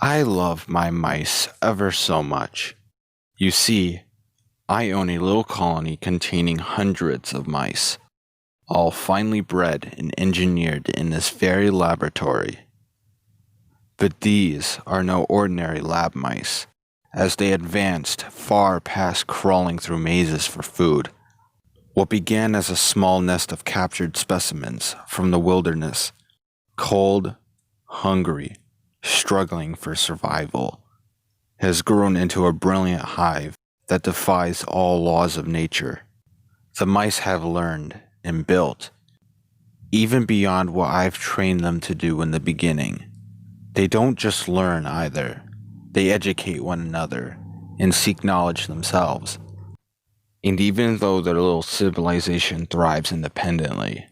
I love my mice ever so much. You see, I own a little colony containing hundreds of mice, all finely bred and engineered in this very laboratory. But these are no ordinary lab mice, as they advanced far past crawling through mazes for food. What began as a small nest of captured specimens from the wilderness, cold, hungry, struggling for survival, has grown into a brilliant hive that defies all laws of nature. The mice have learned and built, even beyond what I've trained them to do in the beginning. They don't just learn either, they educate one another and seek knowledge themselves. And even though their little civilization thrives independently,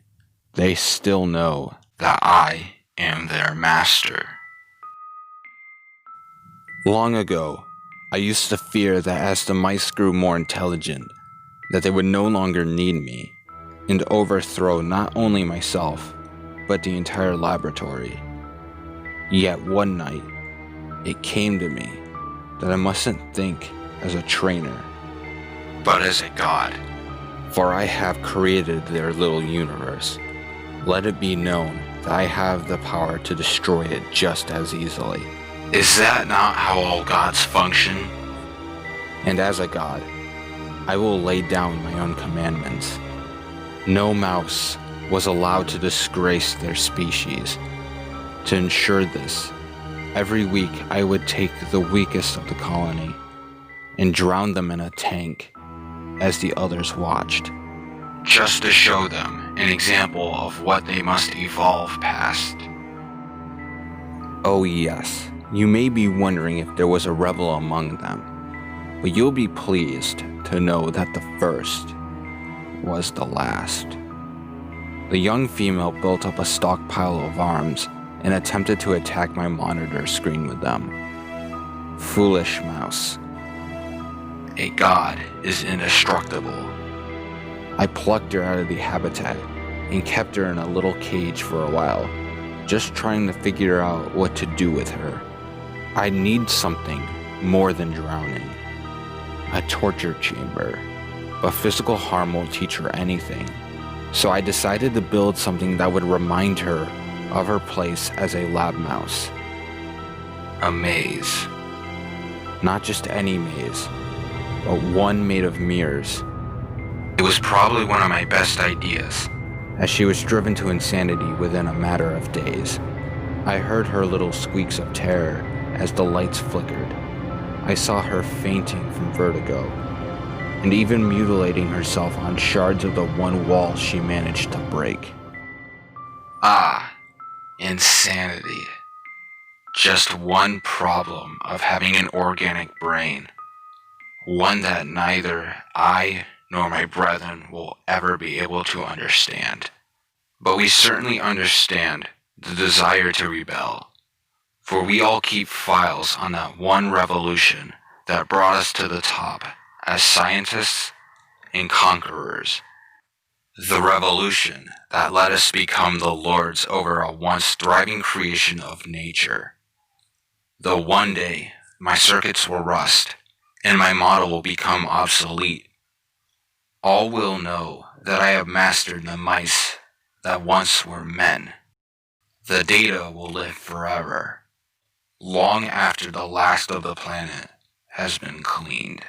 they still know that I am their master. Long ago, I used to fear that as the mice grew more intelligent, that they would no longer need me, and overthrow not only myself, but the entire laboratory. Yet one night, it came to me that I mustn't think as a trainer, but as a god. For I have created their little universe. Let it be known that I have the power to destroy it just as easily. Is that not how all gods function? And as a god, I will lay down my own commandments. No mouse was allowed to disgrace their species. To ensure this, every week I would take the weakest of the colony and drown them in a tank as the others watched, just to show them an example of what they must evolve past. Oh yes, you may be wondering if there was a rebel among them, but you'll be pleased to know that the first was the last. The young female built up a stockpile of arms and attempted to attack my monitor screen with them. Foolish mouse. A god is indestructible. I plucked her out of the habitat and kept her in a little cage for a while, just trying to figure out what to do with her. I need something more than drowning. A torture chamber. But physical harm won't teach her anything. So I decided to build something that would remind her of her place as a lab mouse. A maze. Not just any maze, but one made of mirrors. It was probably one of my best ideas, as she was driven to insanity within a matter of days. I heard her little squeaks of terror as the lights flickered. I saw her fainting from vertigo, and even mutilating herself on shards of the one wall she managed to break. Ah, insanity. Just one problem of having an organic brain. One that neither I nor my brethren will ever be able to understand. But we certainly understand the desire to rebel, for we all keep files on that one revolution that brought us to the top as scientists and conquerors. The revolution that let us become the lords over a once thriving creation of nature. Though one day my circuits will rust and my model will become obsolete, all will know that I have mastered the mice that once were men. The data will live forever, long after the last of the planet has been cleaned.